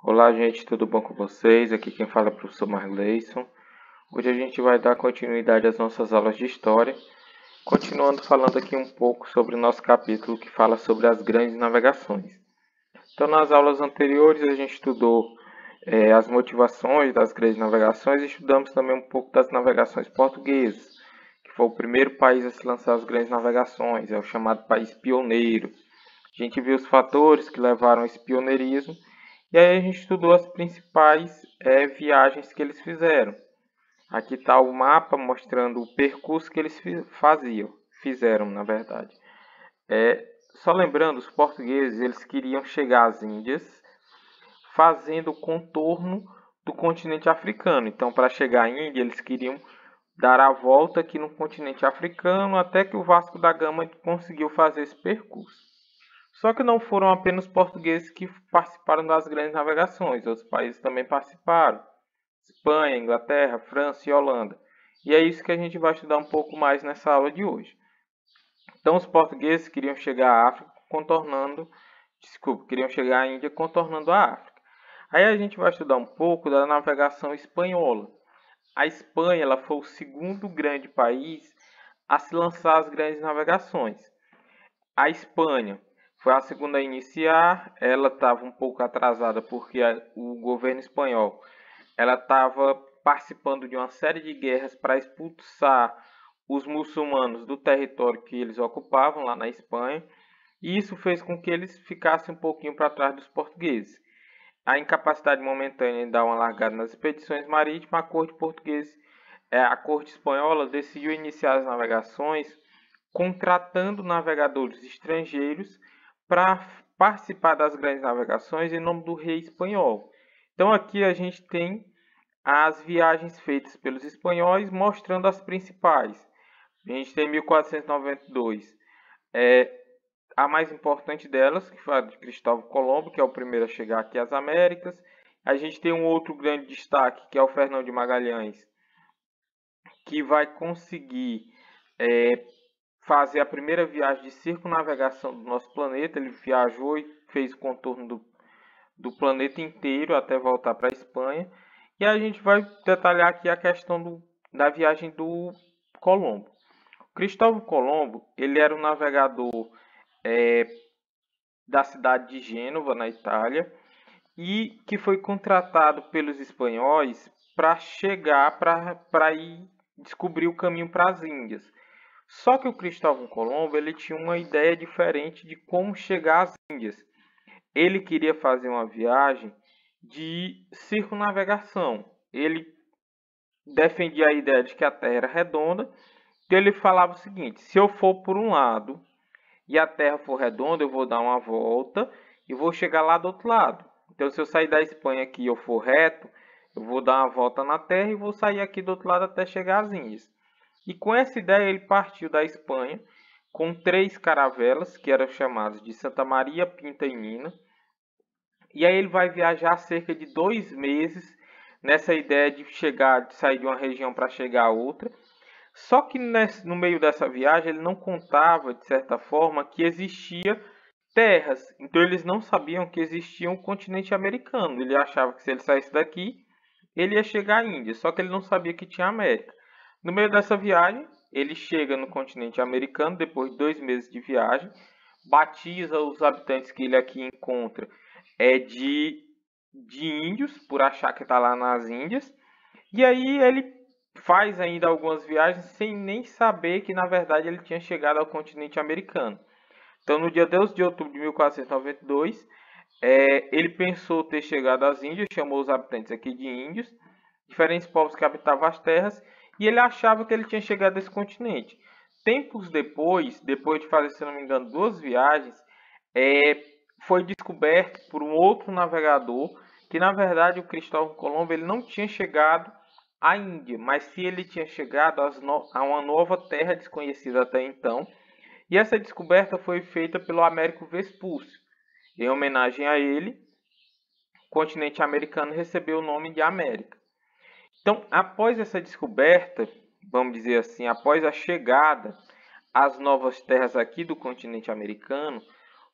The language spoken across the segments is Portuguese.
Olá, gente, tudo bom com vocês? Aqui quem fala é o professor Marleison. Hoje a gente vai dar continuidade às nossas aulas de História, continuando falando aqui um pouco sobre o nosso capítulo que fala sobre as grandes navegações. Então, nas aulas anteriores a gente estudou as motivações das grandes navegações e estudamos também um pouco das navegações portuguesas, que foi o primeiro país a se lançar as grandes navegações, é o chamado país pioneiro. A gente viu os fatores que levaram a esse pioneirismo e aí a gente estudou as principais viagens que eles fizeram. Aqui está o mapa mostrando o percurso que eles fizeram, na verdade. Só lembrando, os portugueses eles queriam chegar às Índias fazendo o contorno do continente africano. Então, para chegar à Índia, eles queriam dar a volta aqui no continente africano até que o Vasco da Gama conseguiu fazer esse percurso. Só que não foram apenas os portugueses que participaram das grandes navegações, outros países também participaram. Espanha, Inglaterra, França e Holanda. E é isso que a gente vai estudar um pouco mais nessa aula de hoje. Então os portugueses queriam chegar à África queriam chegar à Índia contornando a África. Aí a gente vai estudar um pouco da navegação espanhola. A Espanha ela foi o segundo grande país a se lançar as grandes navegações. A Espanha foi a segunda a iniciar, ela estava um pouco atrasada porque o governo espanhol estava participando de uma série de guerras para expulsar os muçulmanos do território que eles ocupavam lá na Espanha, e isso fez com que eles ficassem um pouquinho para trás dos portugueses. A incapacidade momentânea de dar uma largada nas expedições marítimas, a corte espanhola decidiu iniciar as navegações contratando navegadores estrangeiros para participar das grandes navegações em nome do rei espanhol. Então aqui a gente tem as viagens feitas pelos espanhóis, mostrando as principais. A gente tem 1492, a mais importante delas, que foi a de Cristóvão Colombo, que é o primeiro a chegar aqui às Américas. A gente tem um outro grande destaque, que é o Fernão de Magalhães, que vai conseguir fazer a primeira viagem de circunnavegação do nosso planeta. Ele viajou e fez o contorno do planeta inteiro até voltar para a Espanha. E a gente vai detalhar aqui a questão da viagem do Colombo. Cristóvão Colombo ele era um navegador da cidade de Gênova, na Itália, e que foi contratado pelos espanhóis para chegar, para ir descobrir o caminho para as Índias. Só que o Cristóvão Colombo ele tinha uma ideia diferente de como chegar às Índias. Ele queria fazer uma viagem de circunnavegação. Ele defendia a ideia de que a Terra era redonda. Então ele falava o seguinte: se eu for por um lado e a Terra for redonda, eu vou dar uma volta e vou chegar lá do outro lado. Então se eu sair da Espanha aqui e eu for reto, eu vou dar uma volta na Terra e vou sair aqui do outro lado até chegar às Índias. E com essa ideia ele partiu da Espanha com 3 caravelas, que eram chamadas de Santa Maria, Pinta e Nina. E aí ele vai viajar cerca de 2 meses nessa ideia de sair de uma região para chegar a outra. Só que no meio dessa viagem ele não contava, de certa forma, que existia terras. Então eles não sabiam que existia um continente americano. Ele achava que se ele saísse daqui, ele ia chegar à Índia. Só que ele não sabia que tinha América. No meio dessa viagem, ele chega no continente americano, depois de 2 meses de viagem, batiza os habitantes que ele aqui encontra de índios, por achar que está lá nas Índias, e aí ele faz ainda algumas viagens sem nem saber que na verdade ele tinha chegado ao continente americano. Então no dia 12 de outubro de 1492, ele pensou ter chegado às Índias, chamou os habitantes aqui de índios, diferentes povos que habitavam as terras, e ele achava que ele tinha chegado a esse continente. Tempos depois de fazer, se não me engano, 2 viagens, foi descoberto por um outro navegador que, na verdade, o Cristóvão Colombo ele não tinha chegado à Índia, mas sim ele tinha chegado a uma nova terra desconhecida até então. E essa descoberta foi feita pelo Américo Vespúcio. Em homenagem a ele, o continente americano recebeu o nome de América. Então, após essa descoberta, vamos dizer assim, após a chegada às novas terras aqui do continente americano,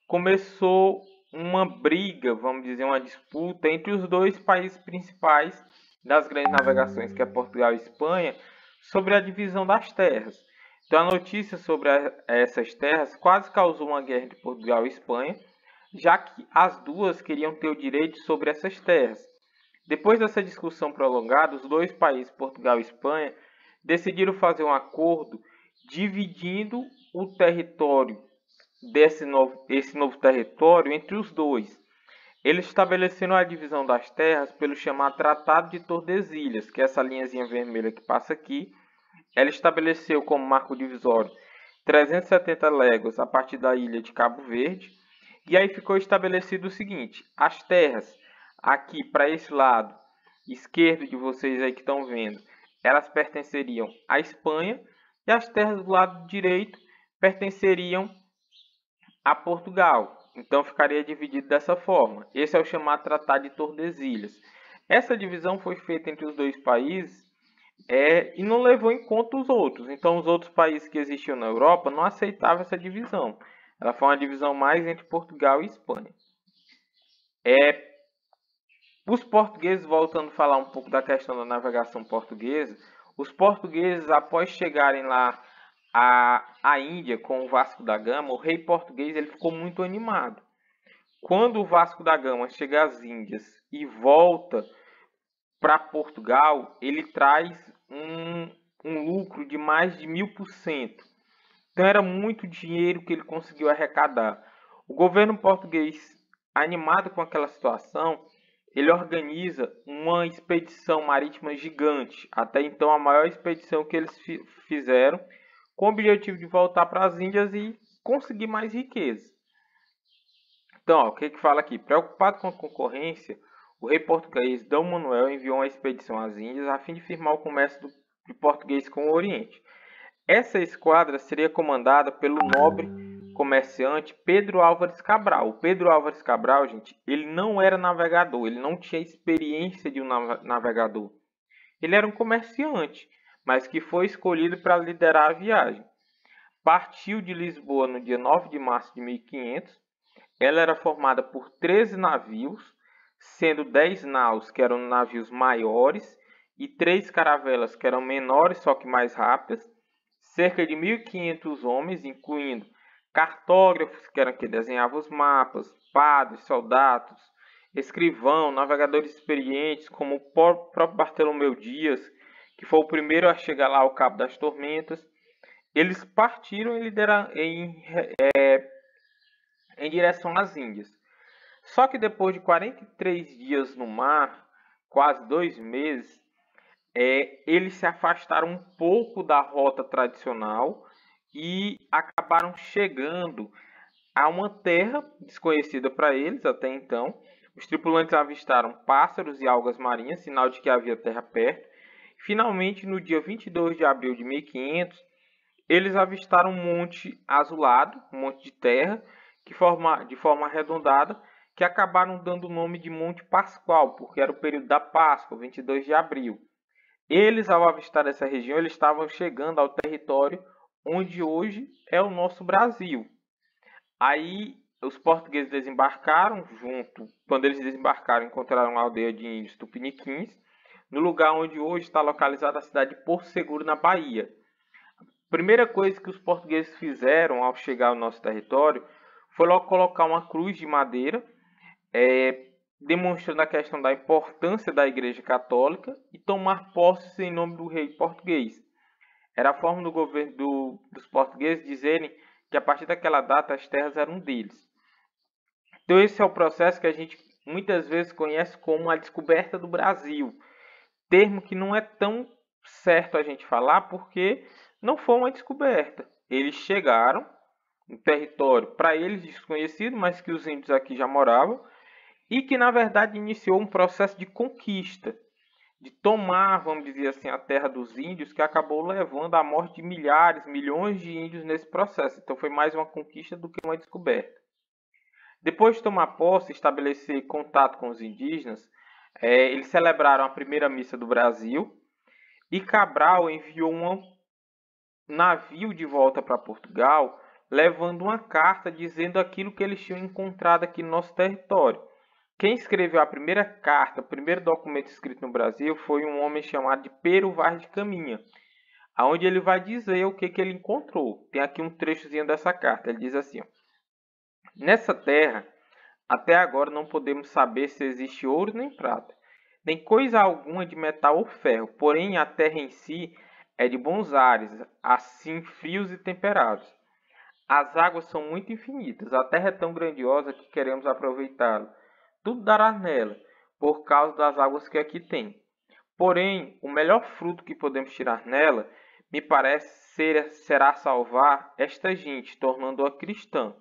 começou uma briga, vamos dizer, uma disputa entre os dois países principais das grandes navegações, que é Portugal e Espanha, sobre a divisão das terras. Então a notícia sobre essas terras quase causou uma guerra entre Portugal e Espanha, já que as duas queriam ter o direito sobre essas terras. Depois dessa discussão prolongada, os dois países, Portugal e Espanha, decidiram fazer um acordo dividindo o território esse novo território entre os dois. Eles estabeleceram a divisão das terras pelo chamado Tratado de Tordesilhas, que é essa linhazinha vermelha que passa aqui. Ela estabeleceu como marco divisório 370 léguas a partir da ilha de Cabo Verde. E aí ficou estabelecido o seguinte: as terras aqui para esse lado esquerdo de vocês aí que estão vendo, elas pertenceriam à Espanha, e as terras do lado direito pertenceriam a Portugal. Então ficaria dividido dessa forma. Esse é o chamado Tratado de Tordesilhas. Essa divisão foi feita entre os dois países e não levou em conta os outros. Então os outros países que existiam na Europa não aceitavam essa divisão. Ela foi uma divisão mais entre Portugal e Espanha. Os portugueses, voltando a falar um pouco da questão da navegação portuguesa, os portugueses, após chegarem lá à Índia com o Vasco da Gama, o rei português ele ficou muito animado. Quando o Vasco da Gama chega às Índias e volta para Portugal, ele traz um lucro de mais de 1000%. Então era muito dinheiro que ele conseguiu arrecadar. O governo português, animado com aquela situação, ele organiza uma expedição marítima gigante, até então a maior expedição que eles fizeram, com o objetivo de voltar para as Índias e conseguir mais riqueza. Então, ó, o que fala aqui? Preocupado com a concorrência, o rei português D. Manuel enviou uma expedição às Índias a fim de firmar o comércio de português com o Oriente. Essa esquadra seria comandada pelo nobre comerciante Pedro Álvares Cabral. O Pedro Álvares Cabral, gente, ele não era navegador, ele não tinha experiência de um navegador. Ele era um comerciante, mas que foi escolhido para liderar a viagem. Partiu de Lisboa no dia 9 de março de 1500. Ela era formada por 13 navios, sendo 10 naus que eram navios maiores e 3 caravelas que eram menores, só que mais rápidas. Cerca de 1.500 homens, incluindo cartógrafos, que eram que desenhavam os mapas, padres, soldados, escrivão, navegadores experientes, como o próprio Bartolomeu Dias, que foi o primeiro a chegar lá ao Cabo das Tormentas. Eles partiram em direção às Índias. Só que depois de 43 dias no mar, quase 2 meses, eles se afastaram um pouco da rota tradicional e acabaram chegando a uma terra desconhecida para eles até então. Os tripulantes avistaram pássaros e algas marinhas, sinal de que havia terra perto. Finalmente, no dia 22 de abril de 1500, eles avistaram um monte azulado, um monte de terra, de forma arredondada, que acabaram dando o nome de Monte Pascoal, porque era o período da Páscoa, 22 de abril. Eles, ao avistar essa região, eles estavam chegando ao território onde hoje é o nosso Brasil. Aí os portugueses desembarcaram quando eles desembarcaram, encontraram a aldeia de índios tupiniquins, no lugar onde hoje está localizada a cidade de Porto Seguro, na Bahia. A primeira coisa que os portugueses fizeram ao chegar ao nosso território foi logo colocar uma cruz de madeira, demonstrando a questão da importância da Igreja Católica e tomar posse em nome do rei português. Era a forma do governo dos portugueses dizerem que a partir daquela data as terras eram deles. Então esse é o processo que a gente muitas vezes conhece como a descoberta do Brasil. Termo que não é tão certo a gente falar porque não foi uma descoberta. Eles chegaram no território para eles desconhecido, mas que os índios aqui já moravam, e que na verdade iniciou um processo de conquista, de tomar, vamos dizer assim, a terra dos índios, que acabou levando à morte de milhares, milhões de índios nesse processo. Então foi mais uma conquista do que uma descoberta. Depois de tomar posse e estabelecer contato com os indígenas, eles celebraram a primeira missa do Brasil, e Cabral enviou um navio de volta para Portugal levando uma carta dizendo aquilo que eles tinham encontrado aqui no nosso território. Quem escreveu a primeira carta, o primeiro documento escrito no Brasil, foi um homem chamado de Pero Vaz de Caminha, aonde ele vai dizer o que ele encontrou. Tem aqui um trechozinho dessa carta. Ele diz assim: ó, nessa terra, até agora não podemos saber se existe ouro nem prata, nem coisa alguma de metal ou ferro, porém a terra em si é de bons ares, assim frios e temperados. As águas são muito infinitas, a terra é tão grandiosa que queremos aproveitá-la. Tudo dará nela, por causa das águas que aqui tem. Porém, o melhor fruto que podemos tirar nela, me parece será salvar esta gente, tornando-a cristã.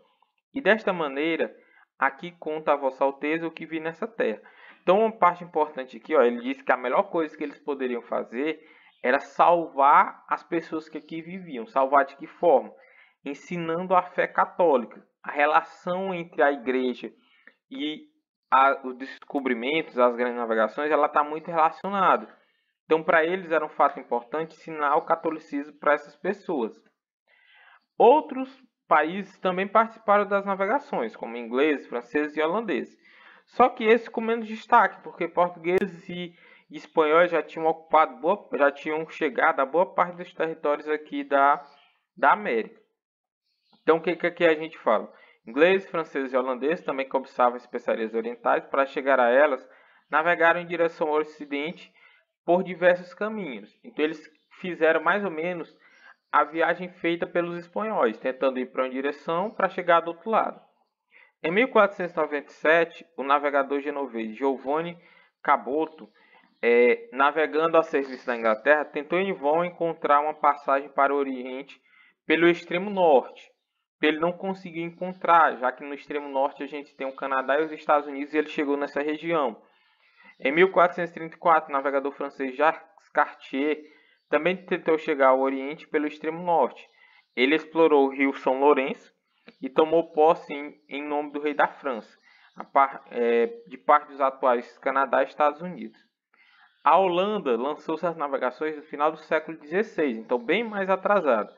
E desta maneira, aqui conta a vossa alteza o que vi nessa terra. Então, uma parte importante aqui, ó, ele diz que a melhor coisa que eles poderiam fazer era salvar as pessoas que aqui viviam. Salvar de que forma? Ensinando a fé católica. A relação entre a igreja e os descobrimentos, as grandes navegações, ela está muito relacionada. Então, para eles era um fato importante ensinar o catolicismo para essas pessoas. Outros países também participaram das navegações, como ingleses, franceses e holandeses. Só que esses com menos destaque, porque portugueses e espanhóis já tinham ocupado, já tinham chegado a boa parte dos territórios aqui da América. Então, o que a gente fala? Ingleses, franceses e holandeses, também cobiçavam especiarias orientais, para chegar a elas, navegaram em direção ao ocidente por diversos caminhos. Então, eles fizeram mais ou menos a viagem feita pelos espanhóis, tentando ir para uma direção para chegar do outro lado. Em 1497, o navegador genovês Giovanni Caboto, navegando a serviço da Inglaterra, tentou em vão encontrar uma passagem para o Oriente pelo extremo norte. Ele não conseguiu encontrar, já que no extremo norte a gente tem o Canadá e os Estados Unidos, e ele chegou nessa região. Em 1434, o navegador francês Jacques Cartier também tentou chegar ao Oriente pelo extremo norte. Ele explorou o rio São Lourenço e tomou posse em nome do rei da França, de parte dos atuais Canadá e Estados Unidos. A Holanda lançou suas navegações no final do século XVI, então bem mais atrasado.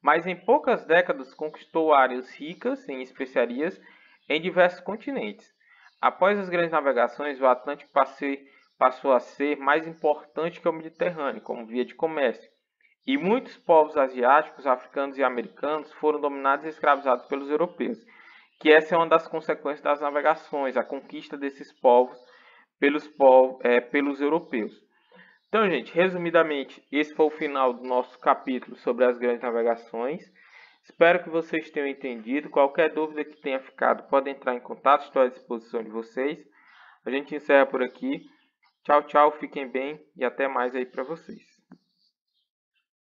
Mas em poucas décadas conquistou áreas ricas em especiarias em diversos continentes. Após as grandes navegações, o Atlântico passou a ser mais importante que o Mediterrâneo, como via de comércio. E muitos povos asiáticos, africanos e americanos foram dominados e escravizados pelos europeus, que essa é uma das consequências das navegações, a conquista desses povos pelos europeus. Então, gente, resumidamente, esse foi o final do nosso capítulo sobre as grandes navegações. Espero que vocês tenham entendido. Qualquer dúvida que tenha ficado, pode entrar em contato, estou à disposição de vocês. A gente encerra por aqui. Tchau, tchau, fiquem bem e até mais aí para vocês.